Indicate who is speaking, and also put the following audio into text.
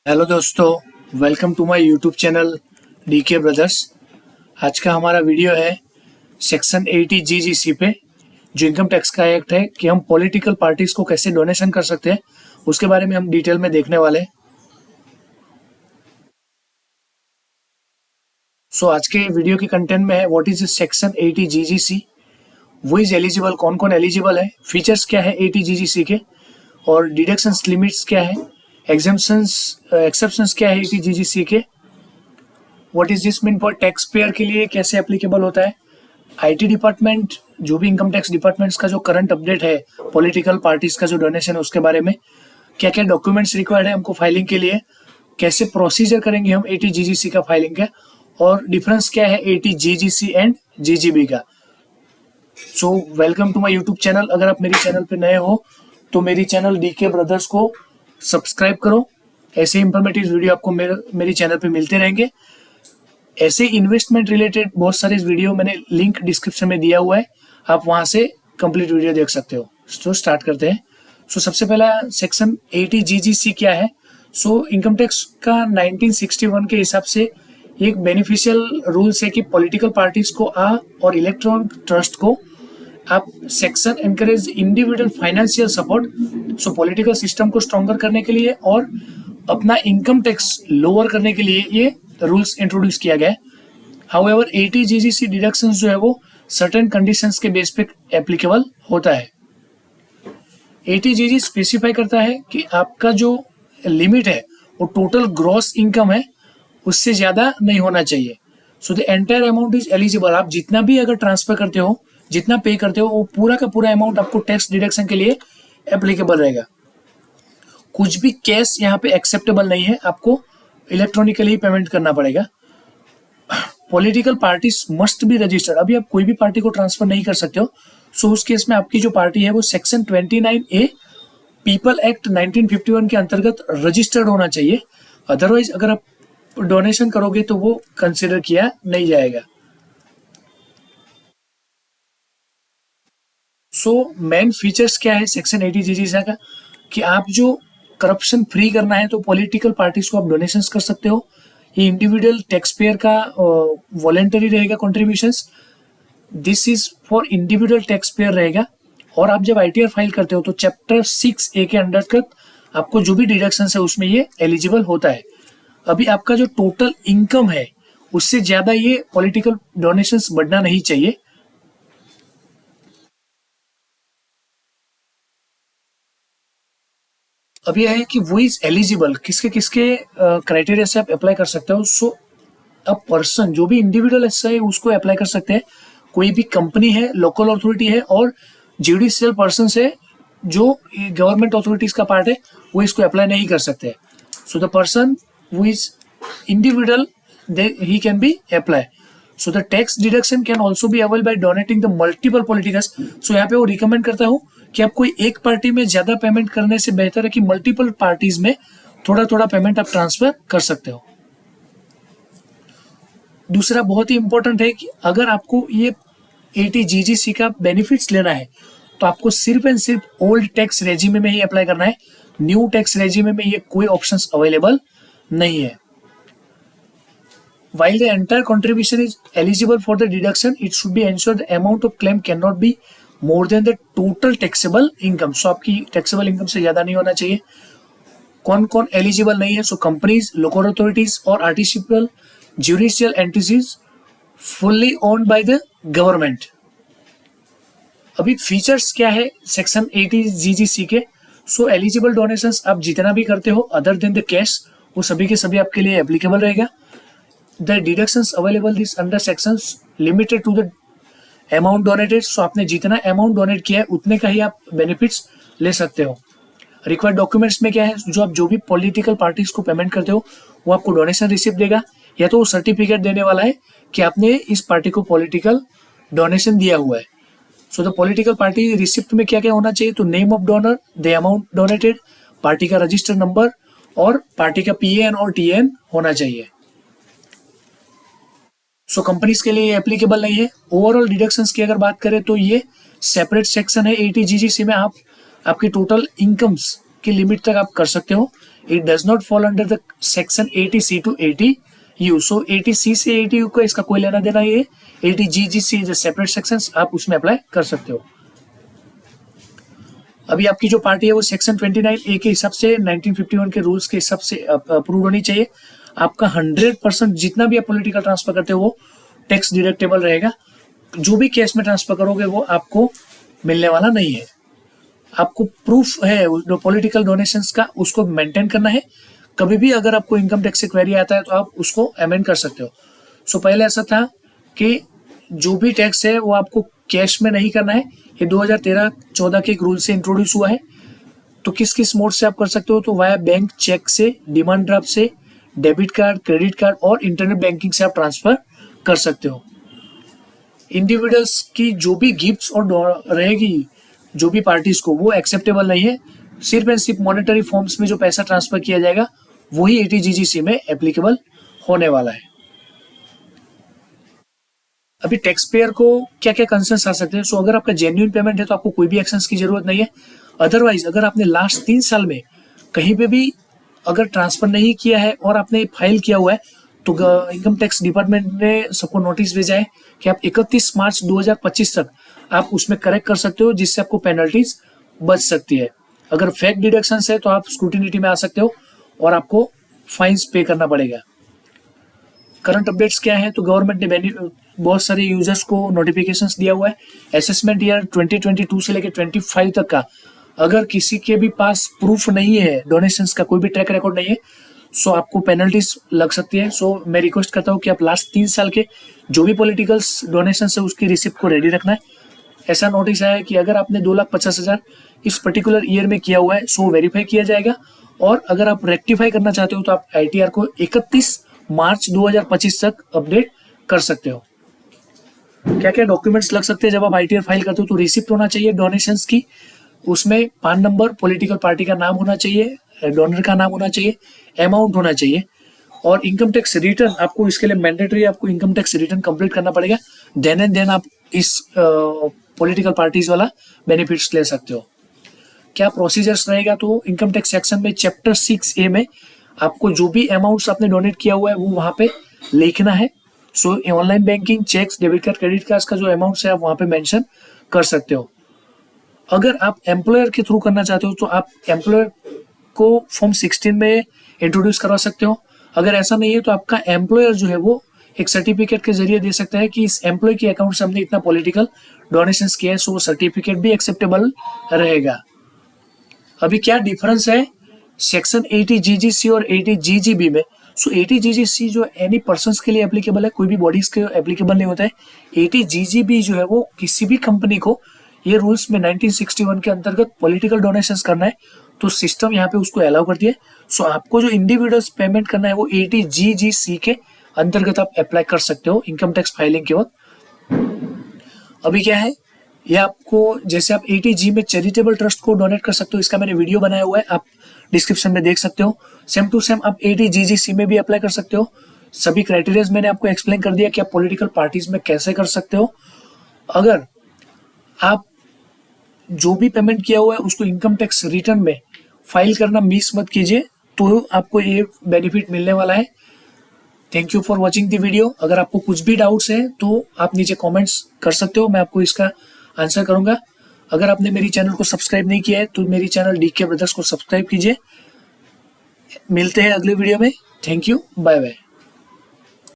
Speaker 1: Hello दोस्तों, welcome to my YouTube channel DK brothers. आज का हमारा वीडियो है सेक्शन 80 जीजीसी पे, जो इनकम टैक्स का एक्ट है कि हम पॉलिटिकल पार्टीज को कैसे डोनेशन कर सकते हैं, उसके बारे में हम डिटेल में देखने वाले हैं। सो आज के वीडियो के कंटेंट में है व्हाट इज सेक्शन 80 जीजीसी, वो इज एलिजिबल, कौन कौन एलिजिबल है, फीचर्स क्या है 80 जीजीसी के, और डिडक्शंस लिमिट्स क्या है, एग्जेम्पशंस एक्सेप्शंस क्या है 80 जीजीसी के, what is this mean for tax payer के लिए कैसे एप्लीकेबल होता है, आईटी डिपार्टमेंट, जो भी इनकम टैक्स डिपार्टमेंट्स का जो करंट अपडेट है पॉलिटिकल पार्टीज का जो डोनेशन है उसके बारे में, क्या क्या डॉक्यूमेंट्स रिक्वायर्ड है हमको फाइलिंग के लिए, कैसे प्रोसीजर करेंगे हम 80 जीजीसी का फाइलिंग का, और डिफरेंस क्या है 80 जीजीसी एंड जीजीबी का। So welcome to my YouTube channel. अगर आप मेरी चैनल पे नए हो तो मेरी चैनल डीके ब्रदर्स को सब्सक्राइब करो। ऐसे इंफॉर्मेटिव वीडियो आपको मेरी चैनल पे मिलते रहेंगे। ऐसे इन्वेस्टमेंट रिलेटेड बहुत सारे वीडियो मैंने लिंक डिस्क्रिप्शन में दिया हुआ है, आप वहां से कंप्लीट वीडियो देख सकते हो। तो स्टार्ट करते हैं। सबसे पहला सेक्शन 80 जीजीसी क्या है। इनकम टैक्स का 1961 के हिसाब से एक बेनिफिशियल रूल्स है कि पॉलिटिकल पार्टीज को और इलेक्ट्रॉनिक ट्रस्ट को आप section encourage individual financial support, political system को स्ट्रॉन्गर करने के लिए और अपना इनकम टैक्स लोअर करने के लिए ये रूल्स इंट्रोड्यूस किया गया है। हाउएवर 80 जीजीसी डिडक्शंस जो है वो सर्टेन कंडीशंस के बेस पे एप्लीकेबल होता है। 80 जीजी स्पेसिफाई करता है कि आपका जो लिमिट है वो टोटल ग्रॉस इनकम है उससे ज्यादा नहीं होना चाहिए। The entire amount is eligible. आप जितना भी अगर ट्रांसफर करते हो, जितना पे करते हो, वो पूरा का पूरा अमाउंट आपको टैक्स डिडक्शन के लिए एप्लीकेबल रहेगा। कुछ भी कैश यहाँ पे एक्सेप्टेबल नहीं है, आपको इलेक्ट्रॉनिकली पेमेंट करना पड़ेगा। Political parties must be registered. अभी आप कोई भी पार्टी को ट्रांसफर नहीं कर सकते हो। उस केस में आपकी जो पार्टी है वो सेक्शन 29A पीपल एक्ट 1951 के अंतर्गत रजिस्टर्ड होना चाहिए। अदरवाइज अगर आप डोनेशन करोगे तो वो कंसिडर किया नहीं जाएगा। मेन फीचर्स क्या है सेक्शन 80 जीजीसी का, कि आप जो करप्शन फ्री करना है तो पॉलिटिकल पार्टीज को आप डोनेशंस कर सकते हो। ये इंडिविजुअल टैक्स पेयर का वॉलेंटरी रहेगा contributions. This is for individual tax payer रहेगा। और आप जब आईटीआर फाइल करते हो तो चैप्टर 6A के अंतर्गत आपको जो भी डिडक्शन है उसमें ये एलिजिबल होता है। अभी आपका जो टोटल इनकम है उससे ज्यादा ये पॉलिटिकल डोनेशंस बढ़ना नहीं चाहिए। अब यह है कि वो इज एलिजिबल, किसके किसके क्राइटेरिया से आप अप्लाई कर सकते हो। अ पर्सन, जो भी इंडिविजुअल ऐसा है उसको अप्लाई कर सकते हैं। कोई भी कंपनी है, लोकल अथॉरिटी है और जुडिशियल पर्सन है जो गवर्नमेंट अथॉरिटीज का पार्ट है, वो इसको अप्लाई नहीं कर सकते। The person who is individual he can be apply. The tax deduction can also be available by donating the multiple politicals. यहाँ पे वो रिकमेंड करता हूँ कि आप कोई एक पार्टी में ज्यादा पेमेंट करने से बेहतर है कि मल्टीपल पार्टीज में थोड़ा थोड़ा पेमेंट आप ट्रांसफर कर सकते हो। दूसरा बहुत ही इंपॉर्टेंट है कि अगर आपको ये 80 जीजीसी का बेनिफिट्स लेना है तो आपको सिर्फ एंड सिर्फ ओल्ड टैक्स रेजिमे में ही अप्लाई करना है। न्यू टैक्स रेजिमे में ये कोई ऑप्शंस अवेलेबल नहीं है। While the entire contribution is eligible for the deduction, it should be ensured the amount of claim cannot be more than the total taxable income. आपकी taxable income से ज्यादा नहीं होना चाहिए। कौन कौन एलिजिबल नहीं है? कंपनीज, लोकल अथॉरिटीज और artificial judicial entities fully owned by the government. अभी फीचर्स क्या है सेक्शन 80 जीजीसी के। एलिजिबल डोनेशंस आप जितना भी करते हो अदर देन द कैश, वो सभी के सभी आपके लिए एप्लीकेबल रहेगा। The deductions available is under sections limited to the amount donated. आपने जितना अमाउंट डोनेट किया है उतने का ही आप बेनिफिट्स ले सकते हो। रिक्वायर्ड डॉक्यूमेंट्स में क्या है, जो भी पॉलिटिकल पार्टीज को पेमेंट करते हो वो आपको डोनेशन रिसिप्ट देगा, या तो वो सर्टिफिकेट देने वाला है कि आपने इस पार्टी को पॉलिटिकल डोनेशन दिया हुआ है। द पॉलिटिकल पार्टी रिसिप्ट में क्या क्या होना चाहिए, तो name of donor, the amount donated, party का रजिस्टर्ड नंबर और पार्टी का PAN और TN होना चाहिए। कंपनीज के लिए एप्लीकेबल नहीं है। ओवरऑल डिडक्शंस की अगर बात करें तो ये सेपरेट सेक्शन है 80 जीजीसी में। आप आपकी टोटल इनकम्स की लिमिट तक आप कर सकते हो। It does not fall under the section 80C to 80U। So 80C से 80U का इसका कोई लेना देना ये 80GGC जो सेपरेट सेक्शंस आप उसमें अप्लाई कर सकते हो। अभी आपकी जो पार्टी है वो सेक्शन 29A के हिसाब से 1951 के रूल्स के हिसाब से अप्रूव होनी चाहिए। आपका 100% जितना भी आप पॉलिटिकल ट्रांसफर करते हो वो टैक्स डिडक्टेबल रहेगा। जो भी केस में ट्रांसफर करोगे वो आपको मिलने वाला नहीं है। आपको प्रूफ है जो पॉलिटिकल डोनेशंस का उसको मेंटेन करना है। कभी भी अगर आपको इनकम टैक्स से क्वेरी आता है तो आप उसको अमेंड कर सकते हो। सो पहले ऐसा था कि जो भी टैक्स है वो आपको कैश में नहीं करना है। ये 2013-14 के एक रूल से इंट्रोड्यूस हुआ है। तो किस किस मोड से आप कर सकते हो, तो वाया बैंक, चेक से, डिमांड ड्राफ्ट से, डेबिट कार्ड, क्रेडिट कार्ड और इंटरनेट बैंकिंग से आप ट्रांसफर कर सकते हो। इंडिविजुअल्स की जो भी गिफ्ट्स और रहेगी जो भी पार्टीज को वो एक्सेप्टेबल नहीं है। सिर्फ एंड सिर्फ मॉनेटरी फॉर्म्स में जो पैसा ट्रांसफर किया जाएगा वही 80GGC में एप्लीकेबल होने वाला है। अभी टैक्स पेयर को क्या क्या कंसर्न्स आ सकते हैं। सो अगर आपका जेन्युइन पेमेंट है तो आपको कोई भी एक्शंस की जरूरत नहीं है। अदरवाइज अगर आपने लास्ट 3 साल में कहीं पे भी अगर ट्रांसफर नहीं किया है और आपने फाइल किया हुआ है तो इनकम टैक्स डिपार्टमेंट ने सबको नोटिस भेजा है कि आप 31 मार्च 2025 तक आप उसमें करेक्ट कर सकते हो, जिससे आपको पेनल्टीज बच सकती है। अगर फेक डिडक्शंस है तो आप स्क्रूटिनिटी में आ सकते हो और आपको फाइन्स पे करना पड़ेगा। करंट अपडेट्स क्या है, तो गवर्नमेंट ने बहुत सारे यूजर्स को नोटिफिकेशंस दिया हुआ है। असेसमेंट ईयर 2022 से लेकर 25 तक का अगर किसी के भी पास प्रूफ नहीं है, डोनेशंस का कोई भी ट्रैक रिकॉर्ड नहीं है, सो आपको पेनल्टीज लग सकती है। सो मैं रिक्वेस्ट करता हूँ कि आप लास्ट 3 साल के जो भी पॉलिटिकल डोनेशन है उसकी रिसिप्ट को रेडी रखना है। ऐसा नोटिस आया है कि अगर आपने 2,50,000 इस पर्टिकुलर ईयर में किया हुआ है सो वेरीफाई किया जाएगा, और अगर आप रेक्टिफाई करना चाहते हो तो आप ITR को 31 मार्च 2025 तक अपडेट कर सकते हो। क्या क्या डॉक्यूमेंट्स लग सकते हैं जब आप ITR फाइल करते हो, तो रिसिप्ट होना चाहिए डोनेशंस की, उसमें पान नंबर, पॉलिटिकल पार्टी का नाम होना चाहिए, डोनर का नाम होना चाहिए, अमाउंट होना चाहिए, और इनकम टैक्स रिटर्न आपको इसके लिए मैंडेटरी आपको इनकम टैक्स रिटर्न कंप्लीट करना पड़ेगा। देन एंड देन आप इस पॉलिटिकल पार्टीज वाला बेनिफिट्स ले सकते हो। क्या प्रोसीजर्स रहेगा, तो इनकम टैक्स सेक्शन में चैप्टर 6A में आपको जो भी अमाउंट्स आपने डोनेट किया हुआ है वो वहाँ पे लिखना है। So online banking, cheques, debit card, credit card का जो अमाउंट्स है आप वहाँ पे मेंशन कर सकते हो। अगर आप एम्प्लॉयर के थ्रू करना चाहते हो तो आप एम्प्लॉयर को फॉर्म 16 में इंट्रोड्यूस करवा सकते हो। अगर ऐसा नहीं है तो आपका एम्प्लॉयर जो है वो एक सर्टिफिकेट के जरिए दे सकता है कि इस एम्प्लॉय के अकाउंट से हमने इतना पॉलिटिकल डोनेशंस किया है, सो वो सर्टिफिकेट भी एक्सेप्टेबल रहेगा। अभी क्या डिफरेंस है सेक्शन 80GGC और 80GGB में। सो 80GGC जो एनी पर्सन्स के लिए एप्लीकेबल है, कोई भी बॉडीज के एप्लीकेबल नहीं होता है। 80GGB जो है वो किसी भी कंपनी को ये रूल्स में 1961 के अंतर्गत पॉलिटिकल डोनेशंस करना है तो सिस्टम यहाँ पे उसको अलाउ करती है। सो आपको जो इंडिविजुअल्स पेमेंट करना है वो 80GGC के अंतर्गत आप अप्लाई कर सकते हो इनकम टैक्स फाइलिंग के वक्त। अभी क्या है, ये आपको जैसे आप 80G में चैरिटेबल ट्रस्ट को डोनेट कर सकते हो, इसका मैंने वीडियो बनाया हुआ है, आप डिस्क्रिप्शन में देख सकते हो। सेम टू सेम आप 80GGC में भी अप्लाई कर सकते हो। सभी क्राइटेरियाज मैंने आपको एक्सप्लेन कर दिया कि आप पॉलिटिकल पार्टीज में कैसे कर सकते हो। अगर आप जो भी पेमेंट किया हुआ है उसको इनकम टैक्स रिटर्न में फाइल करना मिस मत कीजिए, तो आपको ये बेनिफिट मिलने वाला है। Thank you for watching the video. अगर आपको कुछ भी डाउट्स है तो आप नीचे कमेंट्स कर सकते हो, मैं आपको इसका आंसर करूंगा। अगर आपने मेरी चैनल को सब्सक्राइब नहीं किया है तो मेरी चैनल DK ब्रदर्स को सब्सक्राइब कीजिए। मिलते हैं अगले वीडियो में। Thank you, bye bye.